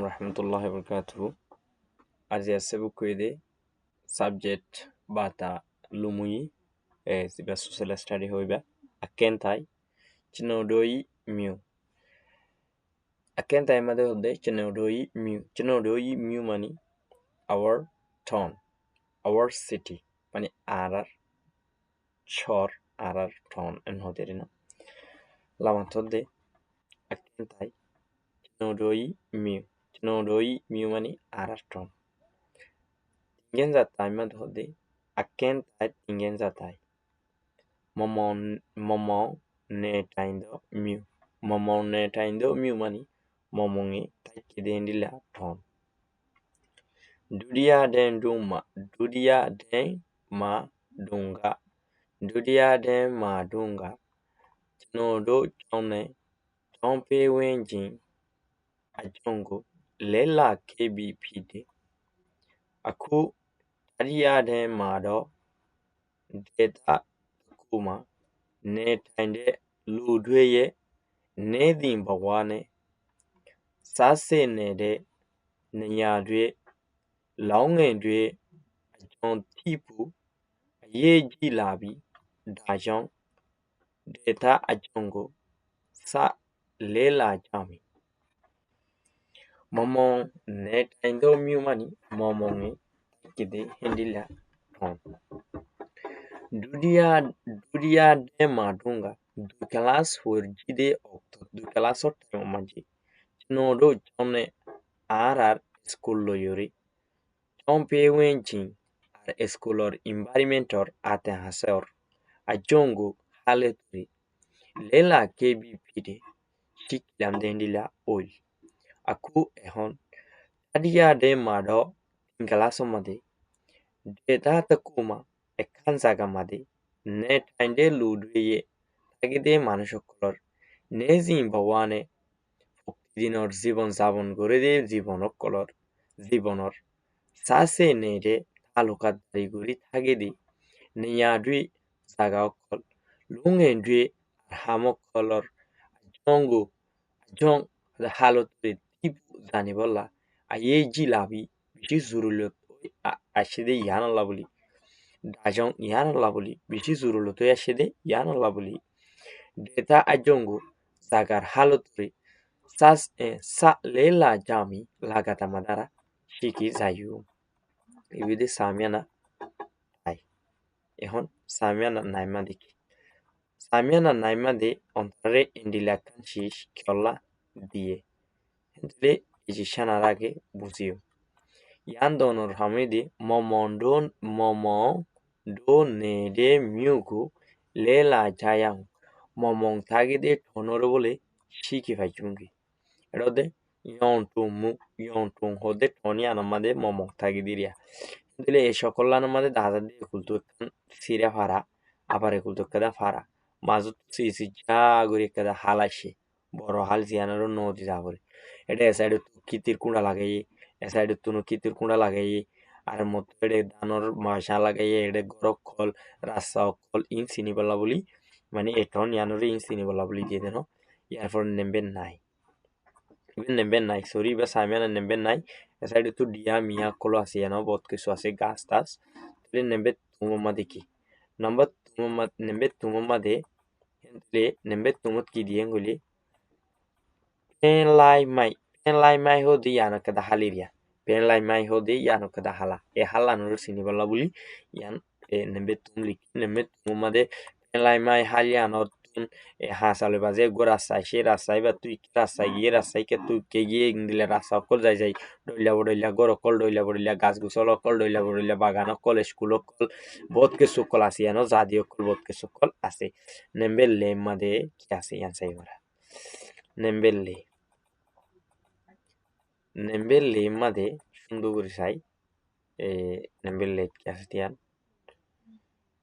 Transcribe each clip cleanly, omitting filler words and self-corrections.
warahmatullahi wabarakatuh. As ya sebu kwede subject bata lumui siba social study hoiba akentai chinodoi mu. Akentai made hode chinodoi mu. Chinodoi mu mani our town, our city. Mani arar chor arar town en hoderina. Lawan hode akentai chinodoi mu. Chinodoi mu mani arar town. Tingen zatai mad hode akentai tingen zatai. Momon ne taindo mu. Momon ne taindo mu mani momongi takidendila ton. Dudia den duma. Dudia den ma dunga. Dudia den ma dunga. Chinodo chone. Chompe wenjin. Ajongo. Lela KBPD. Aku Adia den ma do. Deta kuma. Ne tainde ludweye. Ne dimbawane. Sase ne de. Nyadwe. Laungedwe. Ajon tipu. Yeji labi. Dajon. Deta ajongo. Sa lela jami. Momon ne taindo miumani. Momongi. Kide hendila. Dudia de madunga. Dukalas jide okto. Dukalas otte omaji. Chinodo chone arar skullo yuri. Chompe wenchin ar eskolor environmentor ate hasor. Ajongo haletri. Lela KBPD. Chikilam dendila oil. Aku ehon. Adia de mado. Ingalaso made. Deta takuma. Ekansaga made. Net ande ludweye. Tagide manushokolor. Nezin bawane. Dinor জীবন যাপন করে দিয়ে জীবনর সাসে নেরে তালুকাত দারিগুড়ি থাকে দি নিয়াডুই জাগা অকল লুঙেন্ডুই হামকলর জঙ্গু জং হালতরে তিপু জানিবলা আয়ে জিলাবি বিশি জুরুলত আসিদে ইয়ানলা বলি দাজং ইয়ানলা বলি বিশি জুরুলত আসিদে ইয়ানলা বলি ডেটা আজঙ্গু জাগার হালতরে sa lela jami lagata madara shiki zayu. Ibide samiana ai. Ehon samiana naimadiki. Samiana naimade ontare indilakan shish kyolla diye. Hentle ijishana rage buziyo. Yandonor hamidi momon do nede myugu lela jayang. Momon tagide tonoro bole shiki vajungi. Erode yontum hode toni anamade momok tagidiria. Dile e সকল anamade daza de kultu siria fara apare kultu kada fara mazut sisi jaguri kada halashe boro hal zianaro nodi jaguri. এটা এসাইডে কিতির কুড়া লাগাই এসাইডে তুনো কিতির কুড়া লাগাই আর মতো এডে দানর মাসা লাগাই এডে গরক খল রাস্তা খল ইন সিনিবলা বলি মানে এটন ইয়ানোরে ইন সিনিবলা বলি দিয়ে দেন ইয়ার ফর নেমবেন নাই nemben নাই সরি বা সামিয়ানা nemben নাই এসাইডে তো ডিয়া মিয়া কলো আছে ইয়ানো বহুত কিছু আছে গাছ টাছ তাহলে নেমবে তুমমা দেখি নাম্বার তুমমা নেমবে তুমমা দে তাহলে নেমবে তুমত কি দিয়ে গলি penlai mai ho di yano kada haliria penlai mai ho di yano kada hala e hala nuru sini bala buli yan nembe tumli nembe tumma de penlai mai haliano tun hasale baze go rasai she rasai ba tu rasai ke tu ke giye indile rasa kol jai doila goro kol doila gas gusolo kol doila bagano kol skulo kol বহুত কিছু call আছে ইয়ানো জাতীয় call বহুত কিছু call আছে nembe le made কি আছে ইয়ান সাই বলা Nembele made সুন্দর সাই Nembele Castian.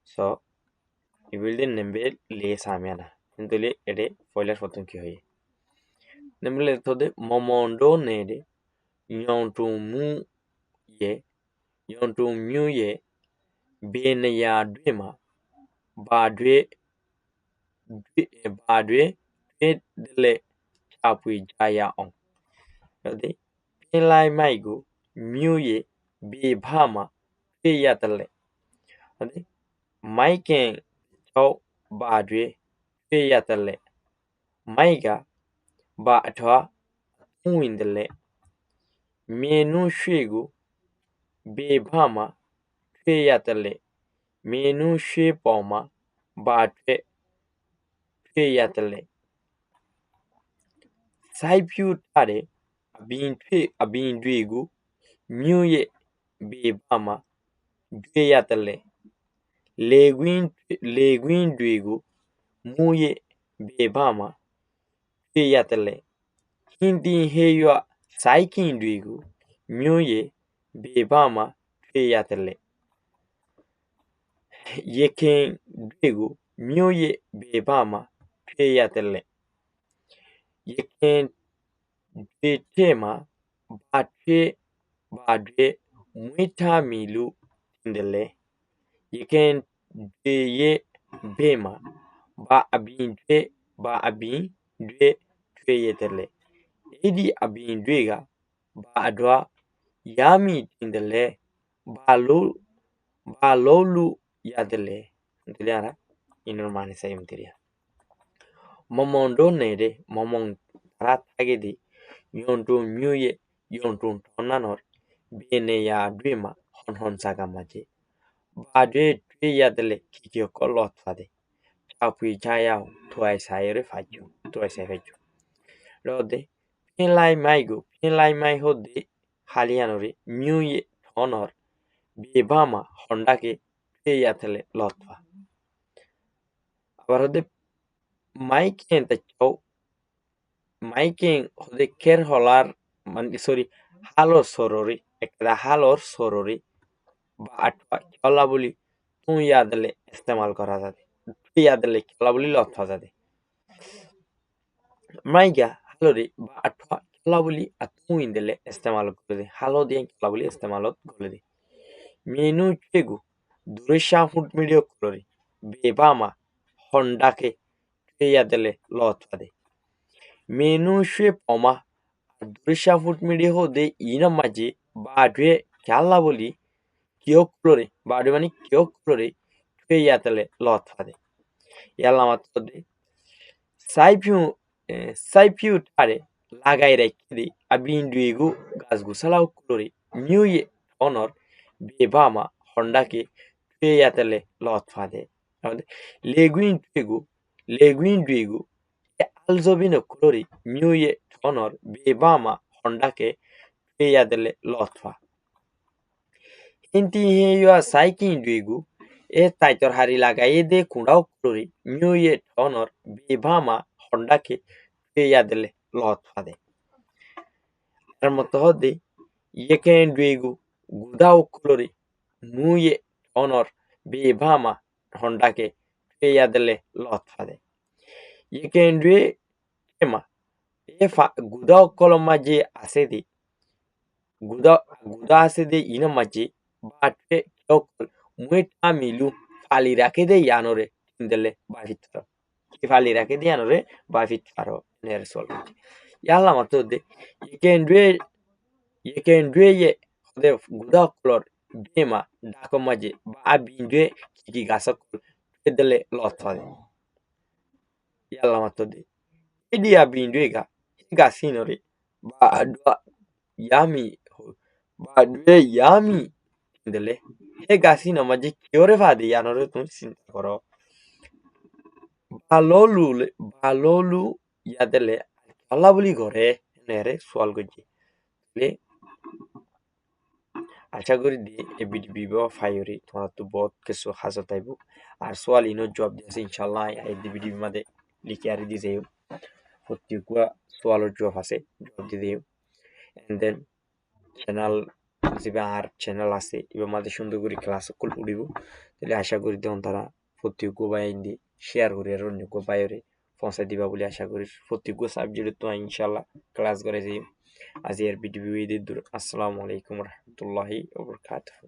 So you will then Nembele Samiana. Intele ede foiler fotun ki hoye. Nembele tode momondo nede yontu mu ye bene ya dwema badwe dele chapui jaya on. Penlai maigo miuye bebama peyatale. Ade maiken chau badwe peyatale. Maiga ba atwa tuindale. Menu shwego bebama peyatale. Menu shwepoma badwe peyatale. Saipiu tare abindwego miuye bebama dweyatale. Leguindwego muye bebama dweyatale. Hindi heywa saikindwego miuye bebama dweyatale. Yekendwego miuye bebama dweyatale. Yekendwetema badwe mwitamilu tindale. Yekendweye bema ba abindwe tweyetele. Edi abindwega ba adwa yami tindale ba lolu yadale. Ndiliara inormani sayumtiria. Momondo nere momon taratagedi yonto miuye yonto tonanor bene ya dwema hon sagamaje. Badwe tweyadale kikyo kolot fade. Chapui chayao tuaisayere fajo. Rode penlai mai hode halianore miuye honor bebama hondake tweyatale lotfa. আবার হতে মাইকেন তাইও মাইকেন হতে কের হলার মানে sorry হালর সররি একটা হালর সররি বা আটপা খেলা বলি তুই ইয়াদলে ইস্তেমাল করা যাবে তুই ইয়াদলে খেলা বলি লথা যাবে মাইগা হালরি বা আটপা খেলা বলি আর তুই ইন্দলে ইস্তেমাল করে দে হালো দিয়ে খেলা বলি ইস্তেমালত করে দে মেনু চেগু দূরে ফুট মিডিও করে বেবামা হন্ডাকে tweyadele lotfade. Menu shwepoma durisha foot midi hode ina maji badwe kyalla boli kyoklore badwe mani kyoklore tweyadele lotfade. Yalla matode saipiu tare lagai rekidi abinduigu gazgu salau klore miuye honor bebama hondake tweyadele lotfade. Leguindwego alzobino colori miuye honor bebama hondake tweyadele lotfa. Inti heyo saikindwego taitor hari lagaye de kundao colori miuye honor bebama hondake tweyadele lotfade. Ermotohode yekendwego gudao colori muye honor bebama hondake tweyadele lotfade. Yekendwe tema efa guda kolomaje asedi guda asede ina maje batwe kyokol mueta milu falirakede yanore indele bafitaro falirakede yanore bafitaro nersol yalla matode yekendwe ye de guda kolor bema dakomaje babindwe kiki gasakol edele lotfade yalla matode edi abindwega higa sinore badwe yami indele higa sino maji kiore fadi yanore tun sinta koro balolu yadele alla buli gore nere swal goji le আশা করি এই video ফাইরি তোমরা তো বহুত কিছু হাজত আইব আর সোয়াল ইনো job দিয়েছে ইনশাল্লাহ এই ভিডিও মাঝে লিখে আর দিয়ে যাই প্রত্যেকটা সোয়ালের জব আছে জব দিয়ে দিও এন্ড দেন চ্যানেল হিসেবে আর চ্যানেল আছে এবার মাঝে সুন্দর করে ক্লাস উড়িব তাহলে আশা করি তখন তারা প্রত্যেকটা বাই দিয়ে শেয়ার করে আর অন্য বাইরে পৌঁছাই দিবা বলে আশা করি প্রত্যেকটা সাবজেক্টে তো ইনশাল্লাহ ক্লাস করে যাই আজ এর ভিডিও আসসালামু আলাইকুম রহমতুল্লাহি ওয়া বারাকাতুহু